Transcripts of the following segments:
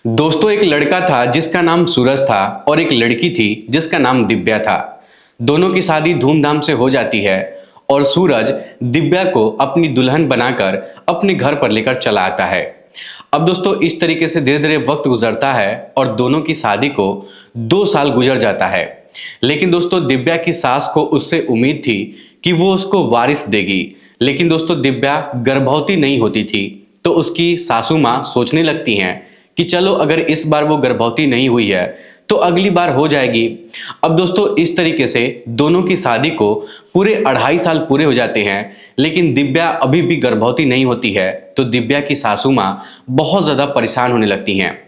दोस्तों एक लड़का था जिसका नाम सूरज था और एक लड़की थी जिसका नाम दिव्या था। दोनों की शादी धूमधाम से हो जाती है और सूरज दिव्या को अपनी दुल्हन बनाकर अपने घर पर लेकर चला आता है। अब दोस्तों इस तरीके से धीरे धीरे वक्त गुजरता है और दोनों की शादी को 2 साल गुजर जाता है। लेकिन दोस्तों दिव्या की सास को उससे उम्मीद थी कि वो उसको वारिस देगी, लेकिन दोस्तों दिव्या गर्भवती नहीं होती थी। तो उसकी सासू माँ सोचने लगती हैं कि चलो अगर इस बार वो गर्भवती नहीं हुई है तो अगली बार हो जाएगी। अब दोस्तों इस तरीके से दोनों की शादी को पूरे 2.5 साल पूरे हो जाते हैं, लेकिन दिव्या अभी भी गर्भवती नहीं होती है। तो दिव्या की सासू माँ बहुत ज्यादा परेशान होने लगती हैं।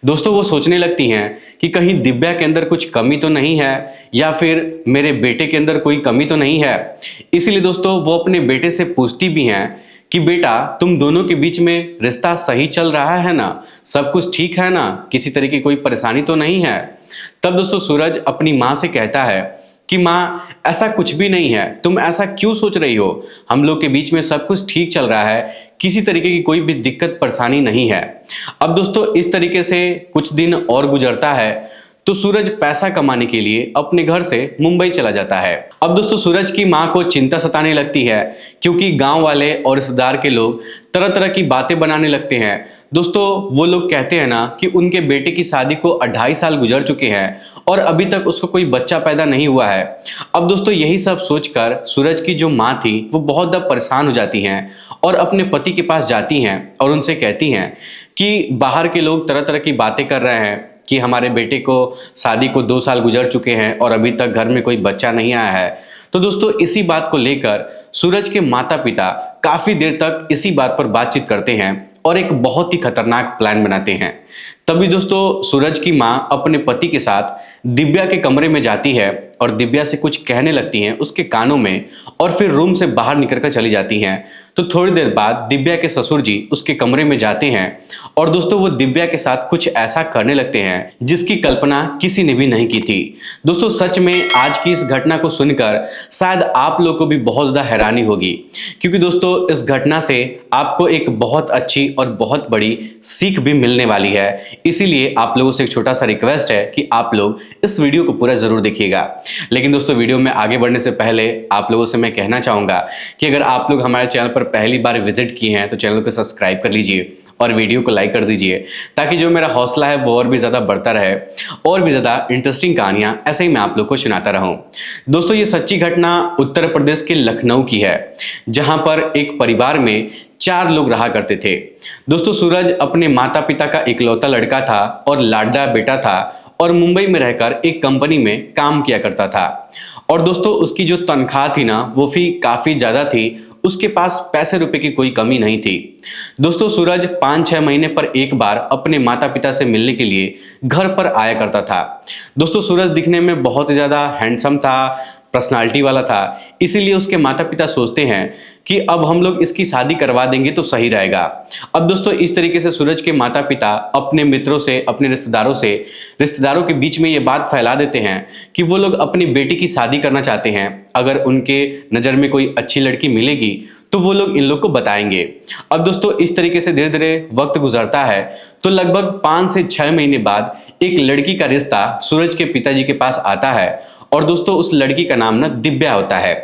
दोस्तों वो सोचने लगती हैं कि कहीं दिव्या के अंदर कुछ कमी तो नहीं है या फिर मेरे बेटे के अंदर कोई कमी तो नहीं है। इसीलिए दोस्तों वो अपने बेटे से पूछती भी हैं कि बेटा तुम दोनों के बीच में रिश्ता सही चल रहा है ना, सब कुछ ठीक है ना, किसी तरह की कोई परेशानी तो नहीं है। तब दोस्तों सूरज अपनी माँ से कहता है कि माँ ऐसा कुछ भी नहीं है, तुम ऐसा क्यों सोच रही हो, हम लोग के बीच में सब कुछ ठीक चल रहा है, किसी तरीके की कोई भी दिक्कत परेशानी नहीं है। अब दोस्तों इस तरीके से कुछ दिन और गुजरता है तो सूरज पैसा कमाने के लिए अपने घर से मुंबई चला जाता है। अब दोस्तों सूरज की मां को चिंता सताने लगती है क्योंकि गांव वाले और रिश्तेदार के लोग तरह तरह की बातें बनाने लगते हैं। दोस्तों वो लोग कहते हैं ना कि उनके बेटे की शादी को 2.5 साल गुजर चुके हैं और अभी तक उसको कोई बच्चा पैदा नहीं हुआ है। अब दोस्तों यही सब सोचकर सूरज की जो माँ थी वो बहुत ज़्यादा परेशान हो जाती हैं और अपने पति के पास जाती हैं और उनसे कहती हैं कि बाहर के लोग तरह तरह की बातें कर रहे हैं कि हमारे बेटे को शादी को 2 साल गुजर चुके हैं और अभी तक घर में कोई बच्चा नहीं आया है। तो दोस्तों इसी बात को लेकर सूरज के माता पिता काफी देर तक इसी बात पर बातचीत करते हैं और एक बहुत ही खतरनाक प्लान बनाते हैं। तभी दोस्तों सूरज की मां अपने पति के साथ दिव्या के कमरे में जाती है और दिव्या से कुछ कहने लगती हैं उसके कानों में और फिर रूम से बाहर निकलकर चली जाती हैं। तो थोड़ी देर बाद दिव्या के ससुर जी उसके कमरे में जाते हैं और दोस्तों वो दिव्या के साथ कुछ ऐसा करने लगते हैं जिसकी कल्पना किसी ने भी नहीं की थी। दोस्तों सच में आज की इस घटना को सुनकर शायद आप लोग को भी बहुत ज्यादा हैरानी होगी, क्योंकि दोस्तों इस घटना से आपको एक बहुत अच्छी और बहुत बड़ी सीख भी मिलने वाली है। इसीलिए आप लोगों से एक छोटा सा रिक्वेस्ट है कि आप लोग इस वीडियो को पूरा जरूर देखिएगा। लेकिन दोस्तों वीडियो में आगे बढ़ने से पहले आप लोगों से मैं कहना चाहूंगा कि अगर आप लोग हमारे चैनल पर पहली बार विजिट किए हैं तो चैनल को सब्सक्राइब कर लीजिए और वीडियो को लाइक कर दीजिए, ताकि जो मेरा हौसला है वो और भी ज्यादा बढ़ता रहे और भी ज्यादा इंटरेस्टिंग कहानियां ऐसे ही मैं आप लोग को सुनाता रहूं। दोस्तों ये सच्ची घटना उत्तर प्रदेश के लखनऊ की है, जहां पर एक परिवार में 4 लोग रहा करते थे। दोस्तों सूरज अपने माता पिता का इकलौता लड़का था और लाडला बेटा था और मुंबई में रहकर एक कंपनी में काम किया करता था। और दोस्तों उसकी जो तनख्वाह थी ना वो भी काफी ज्यादा थी, उसके पास पैसे रुपए की कोई कमी नहीं थी। दोस्तों सूरज 5-6 महीने पर एक बार अपने माता पिता से मिलने के लिए घर पर आया करता था। दोस्तों सूरज दिखने में बहुत ही ज्यादा हैंडसम था, पर्सनालिटी वाला था, इसीलिए उसके माता पिता सोचते हैं कि अब हम लोग इसकी शादी करवा देंगे तो सही रहेगा। अब दोस्तों इस तरीके से सूरज के माता पिता अपने मित्रों से, अपने रिश्तेदारों के बीच में ये बात फैला देते हैं कि वो लोग अपनी बेटी की शादी करना चाहते हैं। अगर उनके नज़र में कोई अच्छी लड़की मिलेगी तो वो लोग इन लोग को बताएंगे। अब दोस्तों इस तरीके से धीरे धीरे वक्त गुजरता है तो लगभग 5 से 6 महीने बाद एक लड़की का रिश्ता सूरज के पिताजी के पास आता है और दोस्तों उस लड़की का नाम ना दिव्या होता है।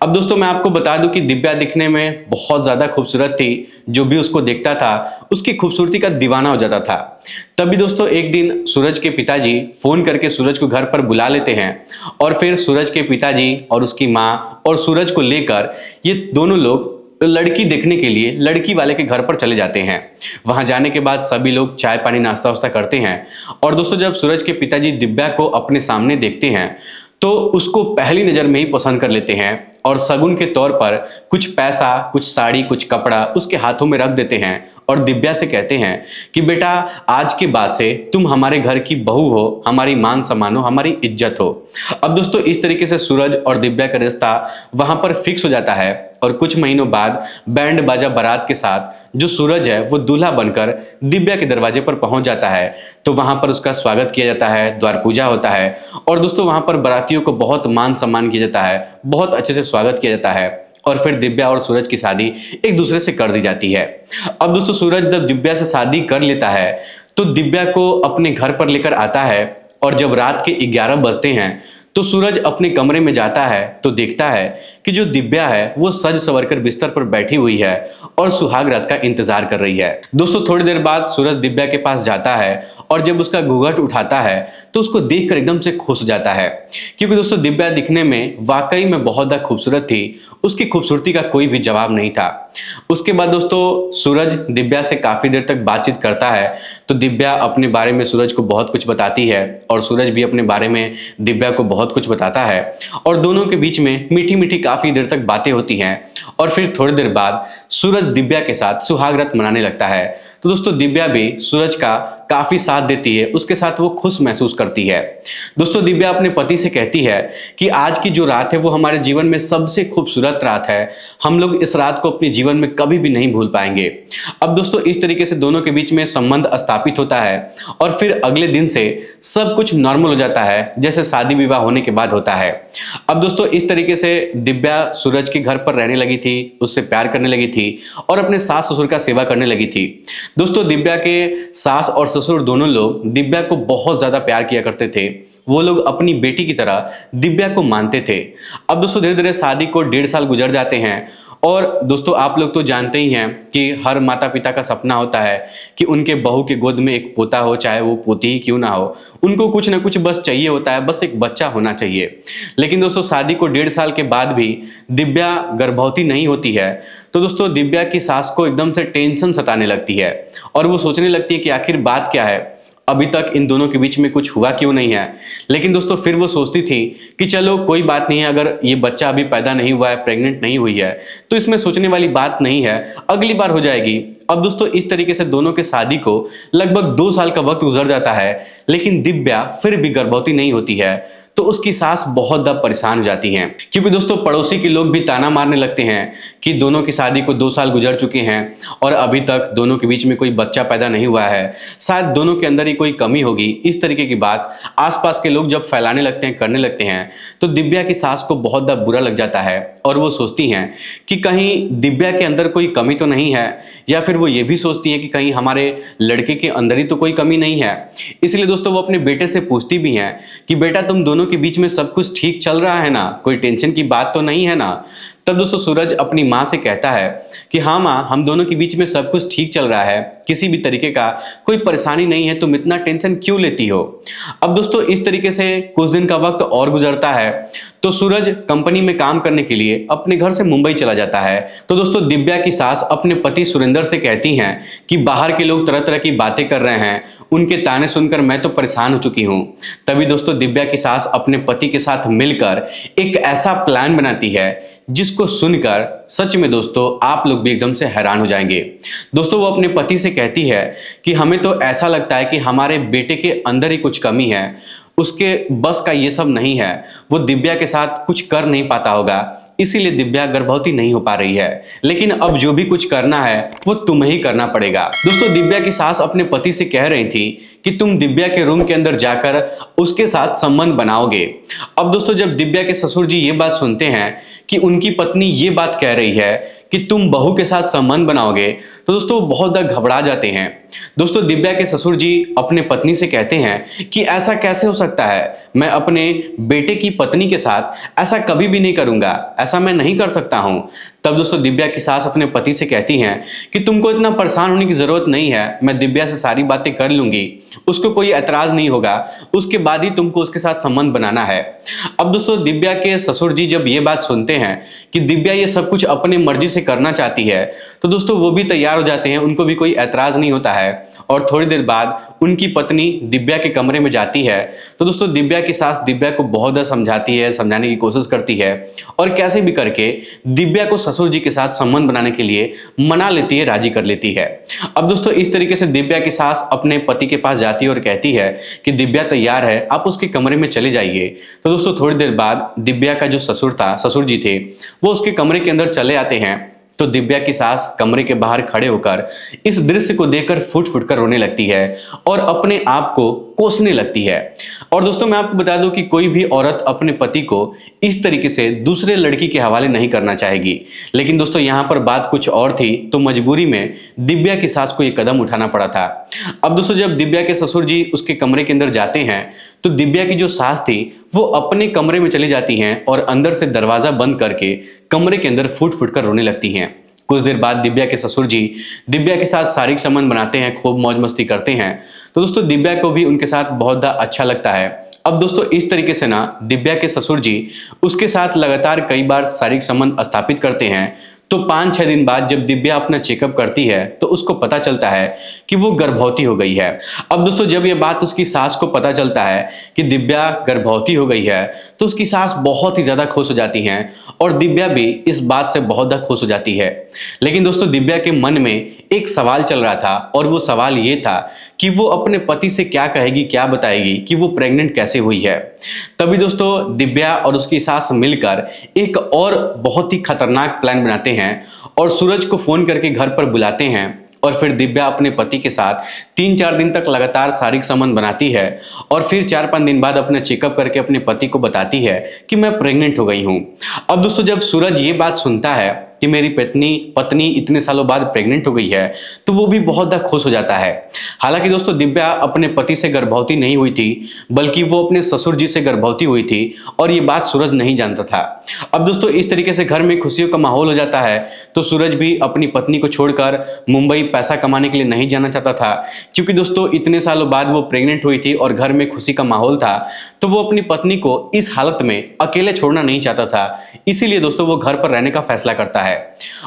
अब दोस्तों मैं आपको बता दूं कि दिव्या दिखने में बहुत ज्यादा खूबसूरत थी, जो भी उसको देखता था उसकी खूबसूरती का दीवाना हो जाता था। तभी दोस्तों एक दिन सूरज के पिताजी फोन करके सूरज को घर पर बुला लेते हैं और फिर सूरज के पिताजी और उसकी माँ और सूरज को लेकर ये दोनों लोग लड़की देखने के लिए लड़की वाले के घर पर चले जाते हैं। वहां जाने के बाद सभी लोग चाय पानी नाश्ता वास्ता करते हैं और दोस्तों जब सूरज के पिताजी दिव्या को अपने सामने देखते हैं तो उसको पहली नजर में ही पसंद कर लेते हैं और शगुन के तौर पर कुछ पैसा, कुछ साड़ी, कुछ कपड़ा उसके हाथों में रख देते हैं और दिव्या से कहते हैं कि बेटा आज के बाद से तुम हमारे घर की बहू हो, हमारी मान सम्मान हो, हमारी इज्जत हो। अब दोस्तों इस तरीके से सूरज और दिव्या का रिश्ता वहां पर फिक्स हो जाता है और कुछ महीनों बाद बैंड बाजा बारात के साथ जो सूरज है वो दूल्हा बनकर दिव्या के दरवाजे पर पहुंच जाता है। तो वहां पर उसका स्वागत किया जाता है, द्वार पूजा होता है और दोस्तों वहां पर बारातियों को बहुत मान सम्मान किया जाता है, बहुत अच्छे से स्वागत किया जाता है और फिर दिव्या और सूरज की शादी एक दूसरे से कर दी जाती है। अब दोस्तों सूरज जब दिव्या से शादी कर लेता है तो दिव्या को अपने घर पर लेकर आता है और जब रात के 11 बजते हैं तो सूरज अपने कमरे में जाता है तो देखता है कि जो दिव्या है वो सज संवर कर बिस्तर पर बैठी हुई है और सुहाग रात का इंतजार कर रही है। दोस्तों थोड़ी देर बाद सूरज दिव्या के पास जाता है और जब उसका घूंघट उठाता है तो उसको देखकर एकदम से खुश जाता है, क्योंकि दोस्तों दिव्या दिखने में वाकई में बहुत ज्यादा खूबसूरत थी। उसकी खूबसूरती का कोई भी जवाब नहीं था। उसके बाद दोस्तों सूरज दिव्या से काफी देर तक बातचीत करता है तो दिव्या अपने बारे में सूरज को बहुत कुछ बताती है और सूरज भी अपने बारे में दिव्या को बहुत कुछ बताता है और दोनों के बीच में मीठी मीठी काफी देर तक बातें होती हैं और फिर थोड़ी देर बाद सूरज दिव्या के साथ सुहाग रात मनाने लगता है। तो दोस्तों दिव्या भी सूरज का काफी साथ देती है, उसके साथ वो खुश महसूस करती है। दोस्तों दिव्या अपने पति से कहती है कि आज की जो रात है वो हमारे जीवन में सबसे खूबसूरत रात है, हम लोग इस रात को अपने जीवन में कभी भी नहीं भूल पाएंगे। अब दोस्तों इस तरीके से दोनों के बीच में संबंध स्थापित होता है और फिर अगले दिन से सब कुछ नॉर्मल हो जाता है जैसे शादी विवाह होने के बाद होता है। अब दोस्तों इस तरीके से दिव्या सूरज के घर पर रहने लगी थी, उससे प्यार करने लगी थी और अपने सास ससुर का सेवा करने लगी थी। दोस्तों दिव्या के सास और ससुर दोनों लोग दिव्या को बहुत ज्यादा प्यार किया करते थे। वो लोग अपनी बेटी की तरह दिव्या को मानते थे। अब दोस्तों धीरे धीरे शादी को 1.5 साल गुजर जाते हैं और दोस्तों आप लोग तो जानते ही हैं कि हर माता पिता का सपना होता है कि उनके बहू के गोद में एक पोता हो, चाहे वो पोती ही क्यों ना हो, उनको कुछ ना कुछ बस चाहिए होता है, बस एक बच्चा होना चाहिए। लेकिन दोस्तों शादी को 1.5 साल के बाद भी दिव्या गर्भवती नहीं होती है। तो दोस्तों दिव्या की सास को एकदम से टेंशन सताने लगती है और वो सोचने लगती है कि आखिर बात क्या है, अभी तक इन दोनों के बीच में कुछ हुआ क्यों नहीं है। लेकिन दोस्तों फिर वो सोचती थी कि चलो कोई बात नहीं है, अगर ये बच्चा अभी पैदा नहीं हुआ है, प्रेग्नेंट नहीं हुई है, तो इसमें सोचने वाली बात नहीं है, अगली बार हो जाएगी। अब दोस्तों इस तरीके से दोनों के शादी को लगभग 2 साल का वक्त गुजर जाता है, लेकिन दिव्या फिर भी गर्भवती नहीं होती है। तो उसकी सास बहुत ज्यादा परेशान हो जाती हैं, क्योंकि दोस्तों पड़ोसी के लोग भी ताना मारने लगते हैं कि दोनों की शादी को 2 साल गुजर चुके हैं और अभी तक दोनों के बीच में कोई बच्चा पैदा नहीं हुआ है, शायद दोनों के अंदर ही कोई कमी होगी। इस तरीके की बात आसपास के लोग जब फैलाने लगते हैं, करने लगते हैं, तो दिव्या की सास को बहुत ज्यादा बुरा लग जाता है और वो सोचती हैं कि कहीं दिव्या के अंदर कोई कमी तो नहीं है, या फिर वो ये भी सोचती हैं कि कहीं हमारे लड़के के अंदर ही तो कोई कमी नहीं है। इसलिए दोस्तों वो अपने बेटे से पूछती भी हैं कि बेटा तुम दोनों के बीच में सब कुछ ठीक चल रहा है ना, कोई टेंशन की बात तो नहीं है ना। तब दोस्तों सूरज अपनी माँ से कहता है कि हाँ माँ, हम दोनों के बीच में सब कुछ ठीक चल रहा है, किसी भी तरीके का कोई परेशानी नहीं है, तुम इतना टेंशन क्यों लेती हो। अब दोस्तों इस तरीके से कुछ दिन का वक्त और गुजरता है तो सूरज कंपनी में काम करने के लिए अपने घर से मुंबई चला जाता है। तो दोस्तों दिव्या की सास अपने पति सुरेंद्र से कहती हैं कि बाहर के लोग तरह तरह की बातें कर रहे हैं, उनके ताने सुनकर मैं तो परेशान हो चुकी हूँ। तभी दोस्तों दिव्या की सास अपने पति के साथ मिलकर एक ऐसा प्लान बनाती है जिसको सुनकर सच में दोस्तों आप लोग भी एकदम से हैरान हो जाएंगे। दोस्तों वो अपने पति से कहती है कि हमें तो ऐसा लगता है कि हमारे बेटे के अंदर ही कुछ कमी है, उसके बस का ये सब नहीं है, वो दिव्या के साथ कुछ कर नहीं पाता होगा, इसीलिए दिव्या गर्भवती नहीं हो पा रही है, लेकिन अब जो भी कुछ करना है वो तुम्हें ही करना पड़ेगा। दोस्तों दिव्या की सास अपने पति से कह रही थी कि तुम दिव्या के रूम के अंदर जाकर उसके साथ संबंध बनाओगे। अब दोस्तों जब दिव्या के ससुर जी ये बात सुनते हैं कि उनकी पत्नी ये बात कह रही है कि तुम बहू के साथ संबंध बनाओगे, तो दोस्तों बहुत ज्यादा घबरा जाते हैं। दोस्तों दिव्या के ससुर जी अपने पत्नी से कहते हैं कि ऐसा कैसे हो सकता है, मैं अपने बेटे की पत्नी के साथ ऐसा कभी भी नहीं करूंगा, ऐसा मैं नहीं कर सकता हूं। तब दोस्तों दिव्या की सास अपने पति से कहती हैं कि तुमको इतना परेशान होने की जरूरत नहीं है, मैं दिव्या से सारी बातें कर लूंगी, उसको कोई ऐतराज नहीं होगा, उसके बाद ही तुमको उसके साथ संबंध बनाना है। अब दोस्तों दिव्या के ससुर जी जब ये बात सुनते हैं कि दिव्या ये सब कुछ अपने मर्जी से करना चाहती है, तो दोस्तों वो भी तैयार हो जाते हैं, उनको भी कोई ऐतराज नहीं होता है। और थोड़ी देर बाद उनकी पत्नी दिव्या के कमरे में जाती है। तो दोस्तों दिव्या की सास दिव्या को बहुत ज्यादा समझाती है, समझाने की कोशिश करती है और कैसे भी करके दिव्या को ससुर जी के साथ संबंध बनाने के लिए मना लेती है, राजी कर लेती है। अब दोस्तों इस तरीके से दिव्या की सास अपने पति के पास जाती है और कहती है कि दिव्या तैयार है, आप उसके कमरे में चले जाइए। तो दोस्तों थोड़ी देर बाद दिव्या का जो ससुर जी थे वो उसके कमरे के अंदर चले आते हैं। तो दिव्या की सास कमरे के बाहर खड़े होकर इस दृश्य को देखकर फुट फुट कर रोने लगती है और अपने आप को कोसने लगती है। और दोस्तों मैं आपको बता दूं कि कोई भी औरत अपने पति को इस तरीके से दूसरे लड़की के हवाले नहीं करना चाहेगी, लेकिन दोस्तों यहां पर बात कुछ और थी, तो मजबूरी में दिव्या की सास को यह कदम उठाना पड़ा था। अब दोस्तों जब दिव्या के ससुर जी उसके कमरे के अंदर जाते हैं तो दिव्या की जो सास थी वो अपने कमरे में चली जाती हैं और अंदर से दरवाजा बंद करके कमरे के अंदर फुट फुट कर रोने लगती हैं। कुछ देर बाद दिव्या के ससुर जी दिव्या के साथ शारीरिक संबंध बनाते हैं, खूब मौज मस्ती करते हैं। तो दोस्तों दिव्या को भी उनके साथ बहुत अच्छा लगता है। अब दोस्तों इस तरीके से ना दिव्या के ससुर जी उसके साथ लगातार कई बार शारीरिक संबंध स्थापित करते हैं। तो 5-6 दिन बाद जब दिव्या अपना चेकअप करती है तो उसको पता चलता है कि वो गर्भवती हो गई है। अब दोस्तों जब ये बात उसकी सास को पता चलता है कि दिव्या गर्भवती हो गई है तो उसकी सास बहुत ही ज्यादा खुश हो जाती हैं और दिव्या भी इस बात से बहुत ज्यादा खुश हो जाती है। लेकिन दोस्तों दिव्या के मन में एक सवाल चल रहा था और वो सवाल ये था कि वो अपने पति से क्या कहेगी, क्या बताएगी कि वो प्रेग्नेंट कैसे हुई है। तभी दोस्तों दिव्या और उसकी सास मिलकर एक और बहुत ही खतरनाक प्लान बनाते हैं और सूरज को फोन करके घर पर बुलाते हैं और फिर दिव्या अपने पति के साथ 3-4 दिन तक लगातार शारीरिक संबंध बनाती है और फिर 4-5 दिन बाद अपना चेकअप करके अपने पति को बताती है कि मैं प्रेग्नेंट हो गई हूं। अब दोस्तों जब सूरज ये बात सुनता है कि मेरी पत्नी इतने सालों बाद प्रेग्नेंट हो गई है तो वो भी बहुत ज्यादा खुश हो जाता है। हालांकि दोस्तों दिव्या अपने पति से गर्भवती नहीं हुई थी बल्कि वो अपने ससुर जी से गर्भवती हुई थी और ये बात सूरज नहीं जानता था। अब दोस्तों इस तरीके से घर में खुशियों का माहौल हो जाता है तो सूरज भी अपनी पत्नी को छोड़कर मुंबई पैसा कमाने के लिए नहीं जाना चाहता था, क्योंकि दोस्तों इतने सालों बाद वो प्रेग्नेंट हुई थी और घर में खुशी का माहौल था तो वो अपनी पत्नी को इस हालत में अकेले छोड़ना नहीं चाहता था। इसीलिए दोस्तों वो घर पर रहने का फैसला करता है।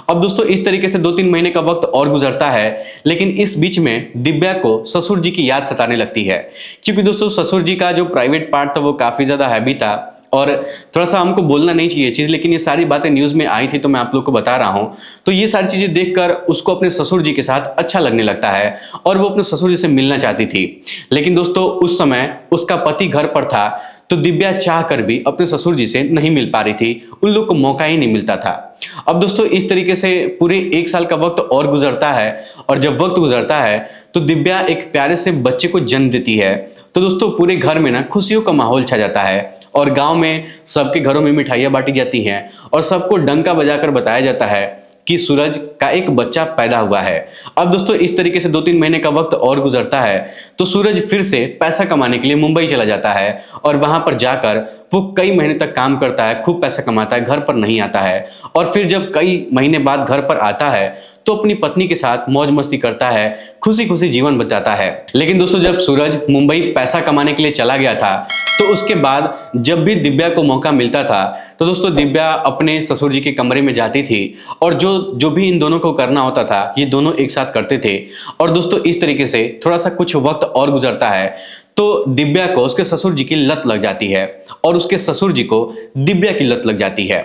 अब दोस्तों इस तरीके से 2-3 महीने का वक्त और गुजरता है, लेकिन इस बीच में दिव्या को ससुर जी की याद सताने लगती है, क्योंकि दोस्तों ससुर जी का जो प्राइवेट पार्ट था वो काफी ज्यादा हैवी था और थोड़ा सा हमको बोलना नहीं चाहिए चीज, लेकिन ये सारी बातें न्यूज में आई थी तो मैं आप लोग को बता रहा हूं। तो ये सारी चीजें देखकर उसको अपने ससुर जी के साथ अच्छा लगने लगता है और वो अपने ससुर जी से मिलना चाहती थी। लेकिन दोस्तों उस समय उसका पति घर पर था तो दिव्या चाह कर भी अपने ससुर जी से नहीं मिल पा रही थी, उन लोग को मौका ही नहीं मिलता था। अब दोस्तों इस तरीके से पूरे 1 साल का वक्त और गुजरता है और जब वक्त गुजरता है तो दिव्या एक प्यारे से बच्चे को जन्म देती है। तो दोस्तों पूरे घर में ना खुशियों का माहौल छा जाता है और गांव में सबके घरों में मिठाइयां बांटी जाती हैं और सबको डंका बजाकर बताया जाता है कि सूरज का एक बच्चा पैदा हुआ है। अब दोस्तों इस तरीके से 2-3 महीने का वक्त और गुजरता है तो सूरज फिर से पैसा कमाने के लिए मुंबई चला जाता है और वहां पर जाकर वो कई महीने तक काम करता है, खूब पैसा कमाता है, घर पर नहीं आता है और फिर जब कई महीने बाद घर पर आता है तो अपनी पत्नी के साथ मौज मस्ती करता है, खुशी खुशी जीवन बिताता है। लेकिन दोस्तों जब सूरज मुंबई पैसा कमाने के लिए चला गया था तो उसके बाद जब भी दिव्या को मौका मिलता था तो दोस्तों दिव्या अपने ससुर जी के कमरे में जाती थी और जो भी इन दोनों को करना होता था ये दोनों एक साथ करते थे। और दोस्तों इस तरीके से थोड़ा सा कुछ वक्त और गुजरता है तो दिव्या को उसके ससुर जी की लत लग जाती है और उसके ससुर जी को दिव्या की लत लग जाती है।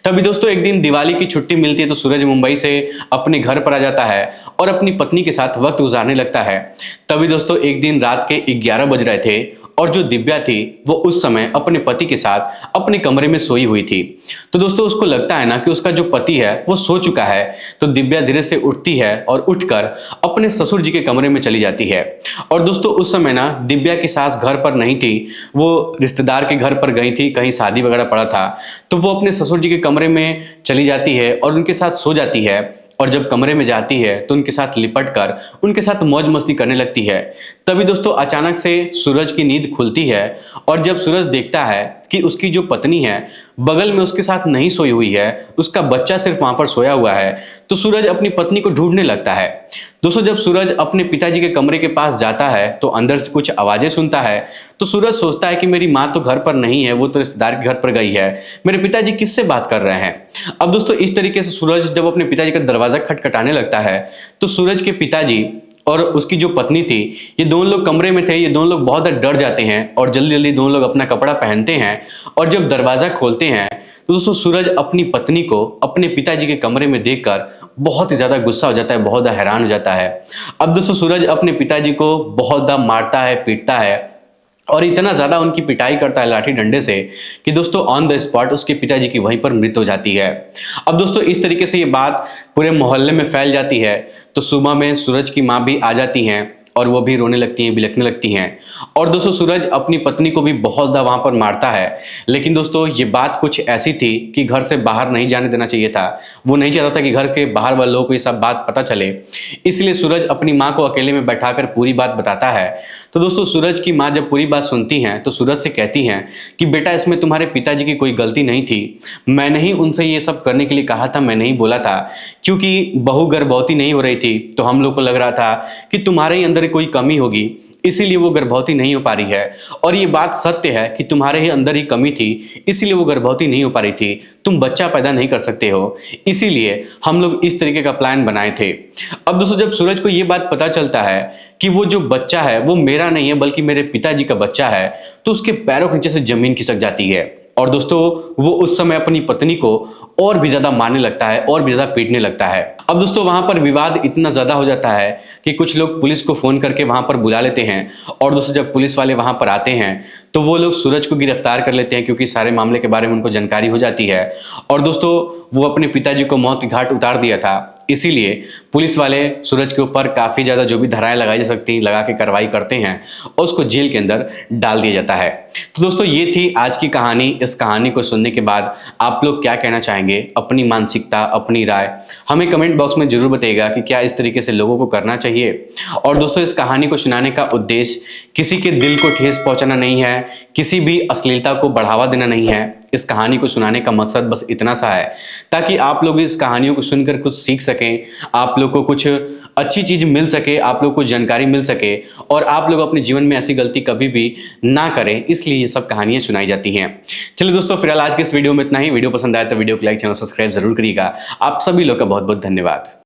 तभी दोस्तों एक दिन दिवाली की छुट्टी मिलती है तो सूरज मुंबई से अपने घर पर आ जाता है और अपनी पत्नी के साथ वक्त गुजारने लगता है। तभी दोस्तों एक दिन रात के 11 बज रहे थे और जो दिव्या थी वो उस समय अपने पति के साथ अपने कमरे में सोई हुई थी। तो दोस्तों उसको लगता है ना कि उसका जो पति है वो सो चुका है, तो दिव्या धीरे से उठती है और उठकर अपने ससुर जी के कमरे में चली जाती है। और दोस्तों उस समय ना दिव्या की सास घर पर नहीं थी, वो रिश्तेदार के घर पर गई थी, कहीं शादी वगैरह पड़ा था, तो वो अपने ससुर जी के कमरे में चली जाती है और उनके साथ सो जाती है। और जब कमरे में जाती है तो उनके साथ लिपट कर उनके साथ मौज मस्ती करने लगती है। तभी दोस्तों अचानक से सूरज की नींद खुलती है और जब सूरज देखता है कि उसकी जो पत्नी है बगल में उसके साथ नहीं सोई हुई है, उसका बच्चा सिर्फ वहां पर सोया हुआ है, तो सूरज अपनी पत्नी को ढूंढने लगता है। दोस्तों जब सूरज अपने पिताजी के कमरे के पास जाता है तो अंदर से कुछ आवाजें सुनता है। तो सूरज सोचता है कि मेरी माँ तो घर पर नहीं है, वो तो रिश्तेदार के घर पर गई है, मेरे पिताजी किससे बात कर रहे हैं। अब दोस्तों इस तरीके से सूरज जब अपने पिताजी का दरवाजा खटखटाने लगता है तो सूरज के पिताजी और उसकी जो पत्नी थी ये दोनों लोग कमरे में थे। ये दोनों लोग बहुत डर जाते हैं और जल्दी जल्दी दोनों लोग अपना कपड़ा पहनते हैं और जब दरवाजा खोलते हैं तो दोस्तों सूरज अपनी पत्नी को अपने पिताजी के कमरे में देखकर बहुत ही ज्यादा गुस्सा हो जाता है, बहुत ज्यादा हैरान हो जाता है। अब दोस्तों सूरज अपने पिताजी को बहुत ज्यादा मारता है, पीटता है और इतना ज्यादा उनकी पिटाई करता है लाठी डंडे से कि दोस्तों ऑन द स्पॉट उसके पिताजी की वहीं पर मृत्यु हो जाती है। अब दोस्तों इस तरीके से ये बात पूरे मोहल्ले में फैल जाती है। तो सुबह में सूरज की माँ भी आ जाती हैं और वो भी रोने लगती हैं, बिलखने लगती हैं। और दोस्तों सूरज अपनी पत्नी को भी बहुत ज्यादा वहां पर मारता है। लेकिन दोस्तों ये बात कुछ ऐसी थी कि घर से बाहर नहीं जाने देना चाहिए था। वो नहीं चाहता था कि घर के बाहर वाले लोगों को ये सब बात पता चले। इसलिए सूरज अपनी माँ को अकेले में बैठाकर पूरी बात बताता है। तो दोस्तों सूरज की माँ जब पूरी बात सुनती हैं तो सूरज से कहती हैं कि बेटा इसमें तुम्हारे पिताजी की कोई गलती नहीं थी। मैंने ही उनसे ये सब करने के लिए कहा था, मैंने ही बोला था। क्योंकि बहू गर्भवती नहीं हो रही थी तो हम लोग को लग रहा था कि तुम्हारे ही अंदर कोई कमी होगी, इसीलिए वो गर्भवती नहीं हो पा रही है। और ये बात सत्य है कि तुम्हारे ही अंदर ही कमी थी, इसीलिए वो गर्भवती नहीं हो पा रही थी। तुम बच्चा पैदा नहीं कर सकते हो, इसीलिए हम लोग इस तरीके का प्लान बनाए थे। अब दोस्तों जब सूरज को ये बात पता चलता है कि वो जो बच्चा है वो मेरा नहीं है बल्कि मेरे पिताजी का बच्चा है, तो उसके पैरों के नीचे से जमीन खिसक जाती है। और दोस्तों वो उस समय अपनी पत्नी को और भी ज्यादा मारने लगता है और भी ज्यादा पीटने लगता है। अब दोस्तों वहां पर विवाद इतना ज्यादा हो जाता है कि कुछ लोग पुलिस को फोन करके वहां पर बुला लेते हैं। और दोस्तों जब पुलिस वाले वहां पर आते हैं तो वो लोग सूरज को गिरफ्तार कर लेते हैं, क्योंकि सारे मामले के बारे में उनको जानकारी हो जाती है। और दोस्तों वो अपने पिताजी को मौत के घाट उतार दिया था, इसीलिए पुलिस वाले सूरज के ऊपर काफी ज्यादा जो भी धाराएं लगाई जा सकती हैं लगा के कार्रवाई करते हैं और उसको जेल के अंदर डाल दिया जाता है। तो दोस्तों ये थी आज की कहानी। इस कहानी को सुनने के बाद आप लोग क्या कहना चाहेंगे, अपनी मानसिकता, अपनी राय हमें कमेंट बॉक्स में जरूर बताइएगा कि क्या इस तरीके से लोगों को करना चाहिए। और दोस्तों इस कहानी को सुनाने का उद्देश्य किसी के दिल को ठेस पहुंचाना नहीं है, किसी भी अश्लीलता को बढ़ावा देना नहीं है। इस कहानी को सुनाने का मकसद बस इतना सा है ताकि आप लोग इस कहानियों को सुनकर कुछ सीख सकें, आप लोग को कुछ अच्छी चीज मिल सके, आप लोग को जानकारी मिल सके और आप लोग अपने जीवन में ऐसी गलती कभी भी ना करें, इसलिए ये सब कहानियां सुनाई जाती हैं। चलिए दोस्तों फिलहाल आज के इस वीडियो में इतना ही। वीडियो पसंद आया तो वीडियो को लाइक, चैनल सब्सक्राइब जरूर करिएगा। आप सभी लोग का बहुत बहुत धन्यवाद।